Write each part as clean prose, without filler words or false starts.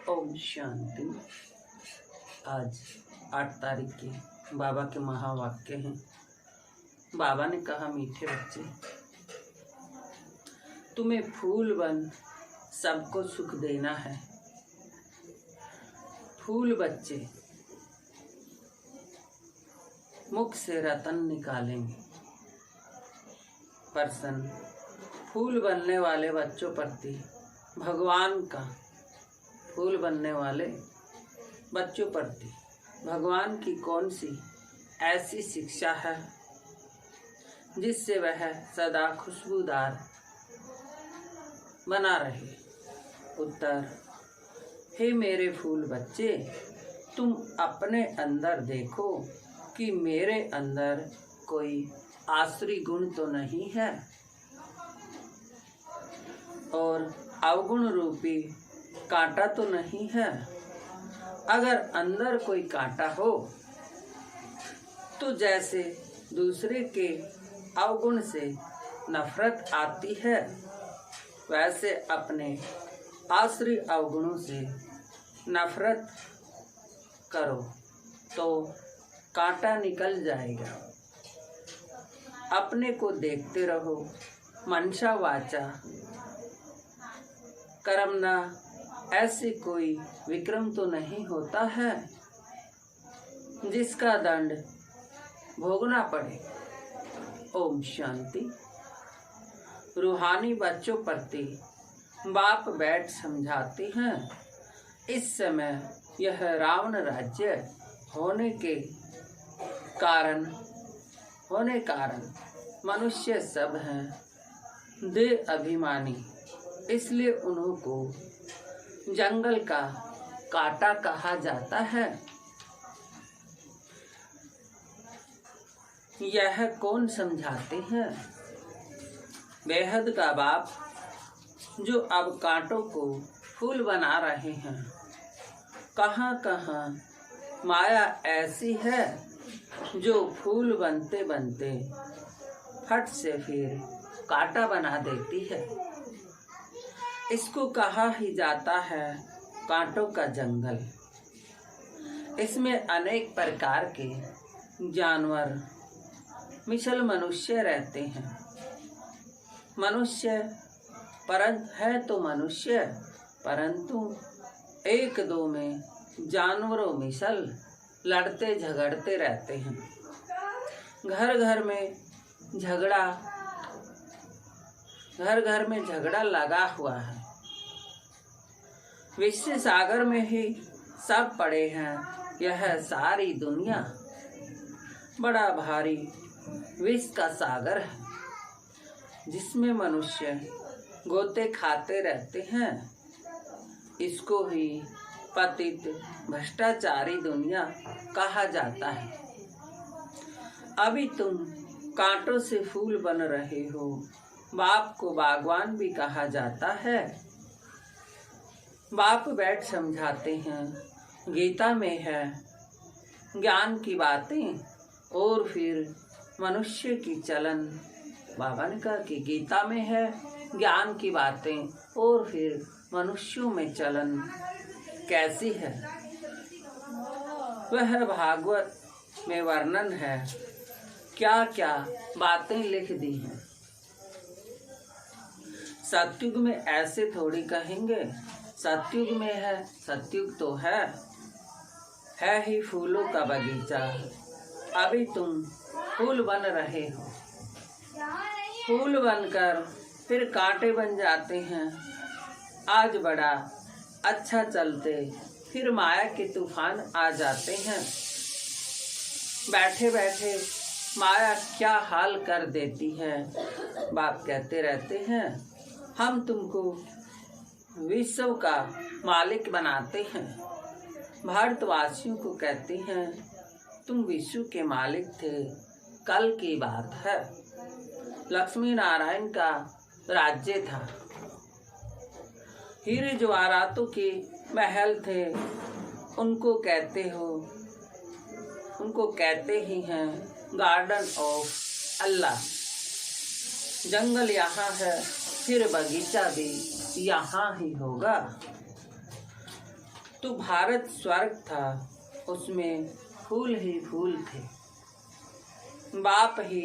ओम शांति। आज 8 तारीख के बाबा के महावाक्य हैं। बाबा ने कहा, मीठे बच्चे, तुम्हें फूल बन सबको सुख देना है। फूल बच्चे मुख से रतन निकालेंगे। प्रसन्न फूल बनने वाले बच्चों प्रति भगवान का, फूल बनने वाले बच्चों प्रति भगवान की कौन सी ऐसी शिक्षा है जिससे वह सदा खुशबूदार बना रहे। उत्तर, हे मेरे फूल बच्चे, तुम अपने अंदर देखो कि मेरे अंदर कोई आसुरी गुण तो नहीं है और अवगुण रूपी कांटा तो नहीं है। अगर अंदर कोई कांटा हो तो जैसे दूसरे के अवगुण से नफरत आती है, वैसे अपने आसुरी अवगुणों से नफरत करो तो कांटा निकल जाएगा। अपने को देखते रहो। मनसा वाचा कर्मणा ऐसे कोई विक्रम तो नहीं होता है जिसका दंड भोगना पड़े। ओम शांति। रूहानी बच्चों प्रति बाप बैठ समझाते हैं। इस समय यह रावण राज्य होने कारण मनुष्य सब हैं देह अभिमानी, इसलिए उनको जंगल का कांटा कहा जाता है। यह कौन समझाते हैं? बेहद का बाप, जो अब कांटों को फूल बना रहे हैं। कहाँ कहाँ माया ऐसी है जो फूल बनते बनते फट से फिर कांटा बना देती है। इसको कहा ही जाता है कांटों का जंगल। इसमें अनेक प्रकार के जानवर मिसल मनुष्य रहते हैं। मनुष्य है तो मनुष्य, परंतु एक दो में जानवरों मिसल लड़ते झगड़ते रहते हैं। घर घर में झगड़ा लगा हुआ है। विश्व सागर में ही सब पड़े हैं। यह सारी दुनिया बड़ा भारी विश्व का सागर है, जिसमें मनुष्य गोते खाते रहते हैं। इसको ही पतित भ्रष्टाचारी दुनिया कहा जाता है। अभी तुम कांटों से फूल बन रहे हो। बाप को बागवान भी कहा जाता है। बाप बैठ समझाते हैं। गीता में है ज्ञान की बातें और फिर मनुष्य की चलन। बाबा ने कहा कि गीता में है ज्ञान की बातें और फिर मनुष्यों में चलन कैसी है, वह भागवत में वर्णन है। क्या क्या बातें लिख दी हैं। सतयुग में ऐसे थोड़ी कहेंगे। सतयुग में है, सतयुग तो है ही फूलों का बगीचा। अभी तुम फूल बन रहे हो। फूल बनकर फिर कांटे बन जाते हैं। आज बड़ा अच्छा चलते, फिर माया के तूफान आ जाते हैं। बैठे बैठे माया क्या हाल कर देती है। बाप कहते रहते हैं, हम तुमको विश्व का मालिक बनाते हैं। भारतवासियों को कहते हैं, तुम विश्व के मालिक थे, कल की बात है। लक्ष्मी नारायण का राज्य था। हीरे जवाहरातों के महल थे। उनको कहते ही हैं गार्डन ऑफ अल्लाह। जंगल यहाँ है, फिर बगीचा भी यहाँ ही होगा। तो भारत स्वर्ग था, उसमें फूल ही फूल थे। बाप ही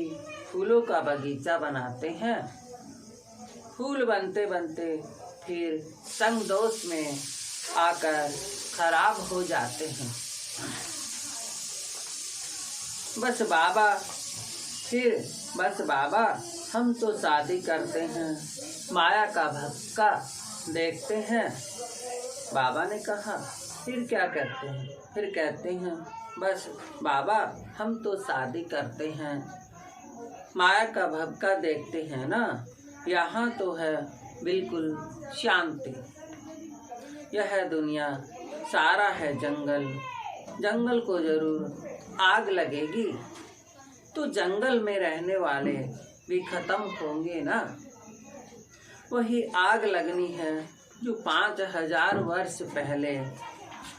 फूलों का बगीचा बनाते हैं। फूल बनते बनते फिर संग दोष में आकर खराब हो जाते हैं। बस बाबा हम तो शादी करते हैं, माया का भक्का देखते हैं। बाबा ने कहा फिर क्या करते हैं? फिर कहते हैं बस बाबा हम तो शादी करते हैं, माया का भक्का देखते हैं ना। यहाँ तो है बिल्कुल शांति। यह दुनिया सारा है जंगल, जंगल को जरूर आग लगेगी तो जंगल में रहने वाले भी खत्म होंगे ना। वही आग लगनी है जो 5000 वर्ष पहले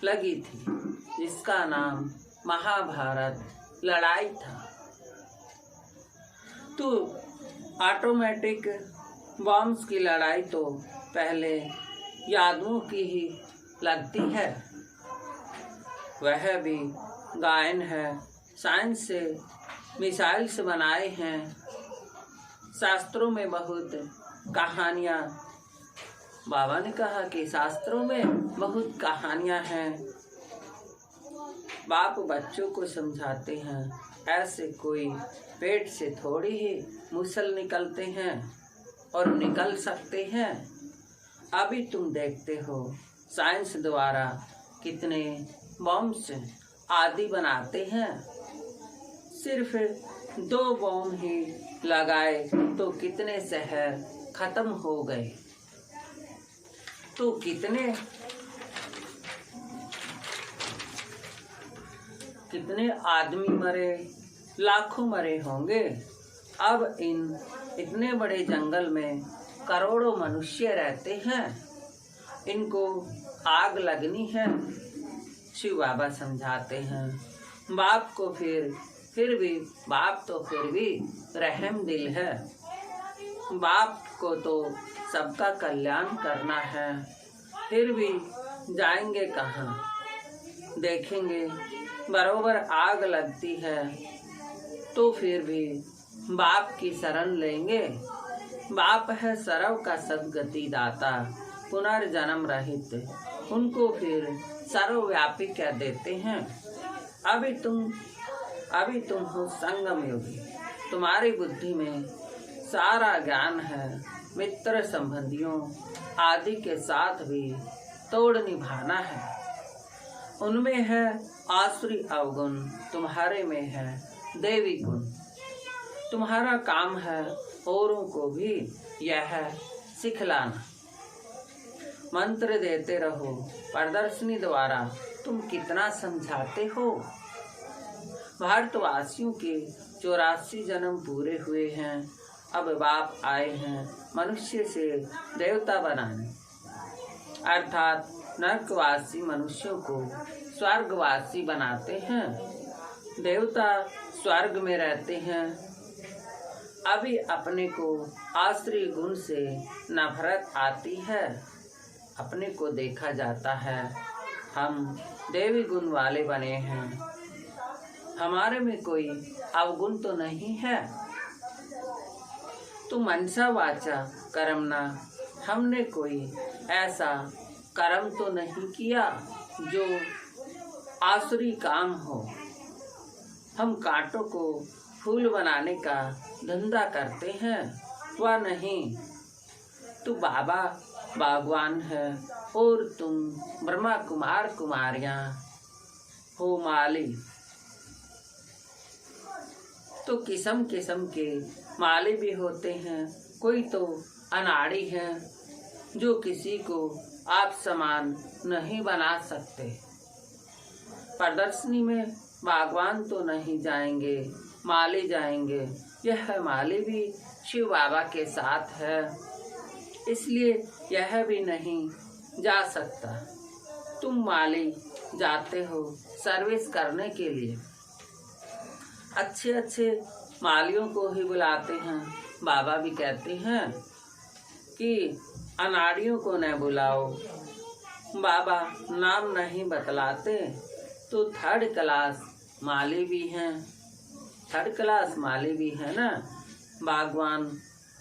लगी थी, जिसका नाम महाभारत लड़ाई था। तो ऑटोमेटिक बॉम्ब्स की लड़ाई तो पहले यादवों की ही लगती है। वह भी गायन है, साइंस से मिसाइल्स बनाए हैं, शास्त्रों में बहुत कहानियाँ। बाबा ने कहा कि शास्त्रों में बहुत कहानियाँ हैं। बाप बच्चों को समझाते हैं ऐसे कोई पेट से थोड़ी ही मुसल निकलते हैं और निकल सकते हैं। अभी तुम देखते हो साइंस द्वारा कितने बॉम्ब्स आदि बनाते हैं। सिर्फ 2 बॉम्ब ही लगाए तो कितने शहर खत्म हो गए, तो कितने आदमी मरे, लाखों मरे होंगे। अब इतने बड़े जंगल में करोड़ों मनुष्य रहते हैं, इनको आग लगनी है। शिव बाबा समझाते हैं। बाप को फिर भी रहम दिल है। बाप को तो सबका कल्याण करना है, फिर भी जाएंगे कहाँ? देखेंगे बरोबर आग लगती है तो फिर भी बाप की शरण लेंगे। बाप है सर्व का सद्गति दाता, पुनर्जन्म रहित, उनको फिर सर्वव्यापी कह देते हैं। अभी तुम हो संगम योगी, तुम्हारी बुद्धि में सारा ज्ञान है। मित्र संबंधियों आदि के साथ भी तोड़ निभाना है। उनमें है आसुरी अवगुण, तुम्हारे में है देवी गुण। तुम्हारा काम है औरों को भी यह सिखलाना। मंत्र देते रहो, प्रदर्शनी द्वारा तुम कितना समझाते हो। भारतवासियों के 84 जन्म पूरे हुए हैं। अब बाप आए हैं मनुष्य से देवता बनाने, अर्थात नरकवासी मनुष्यों को स्वर्गवासी बनाते हैं। देवता स्वर्ग में रहते हैं। अभी अपने को आश्रय गुण से नफरत आती है। अपने को देखा जाता है हम देवी गुण वाले बने हैं, हमारे में कोई अवगुण तो नहीं है। तो मनसा वाचा कर्मणा, हमने कोई ऐसा कर्म तो नहीं किया जो आसुरी काम हो। हम कांटों को फूल बनाने का धंधा करते हैं, वह नहीं। तू बाबा बागवान है और तुम ब्रह्मा कुमार कुमारियां हो माली। तो किस्म किस्म के माली भी होते हैं। कोई तो अनाड़ी है जो किसी को आप समान नहीं बना सकते। प्रदर्शनी में बागवान तो नहीं जाएंगे, माली जाएंगे। यह माली भी शिव बाबा के साथ है, इसलिए यह भी नहीं जा सकता। तुम माली जाते हो सर्विस करने के लिए। अच्छे अच्छे मालियों को ही बुलाते हैं। बाबा भी कहते हैं कि अनाड़ियों को न बुलाओ, बाबा नाम नहीं बतलाते तो थर्ड क्लास माली भी हैं, थर्ड क्लास माली भी है ना। बागवान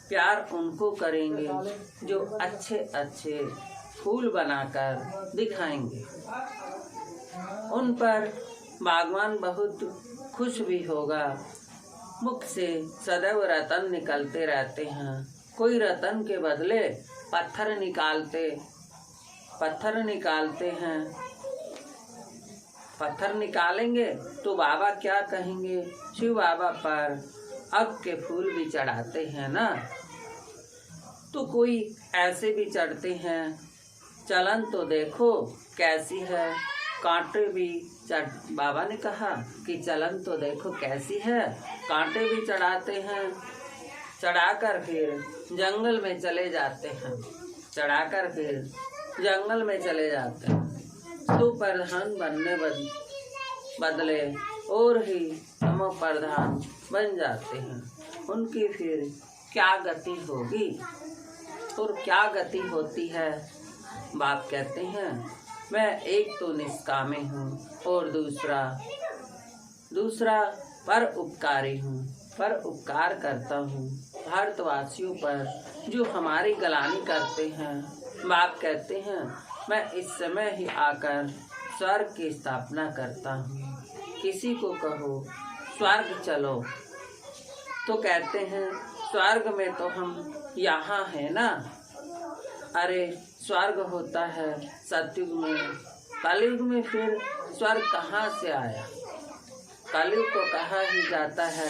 प्यार उनको करेंगे जो अच्छे अच्छे फूल बनाकर दिखाएंगे। उन पर बागवान बहुत खुश भी होगा। मुख से सदैव रतन निकलते रहते हैं। कोई रतन के बदले पत्थर निकालते हैं। पत्थर निकालेंगे तो बाबा क्या कहेंगे? शिव बाबा पर अग के फूल भी चढ़ाते हैं ना। तो कोई ऐसे भी चढ़ते हैं। चलन तो देखो कैसी है, कांटे भी बाबा ने कहा कि चलन तो देखो कैसी है, कांटे भी चढ़ाते हैं। चढ़ाकर फिर जंगल में चले जाते हैं। चढ़ाकर फिर जंगल में चले जाते हैं। तो प्रधान बनने बदले और ही हम प्रधान बन जाते हैं। उनकी फिर क्या गति होगी और क्या गति होती है? बाप कहते हैं मैं एक तो निष्कामी हूँ और दूसरा पर उपकारी हूँ, पर उपकार करता हूँ भारतवासियों पर जो हमारी गलानी करते हैं। बाप कहते हैं मैं इस समय ही आकर स्वर्ग की स्थापना करता हूँ। किसी को कहो स्वर्ग चलो तो कहते हैं स्वर्ग में तो हम यहाँ हैं ना। अरे स्वर्ग होता है सतयुग में, कलयुग में फिर स्वर्ग कहाँ से आया? कलयुग को कहा ही जाता है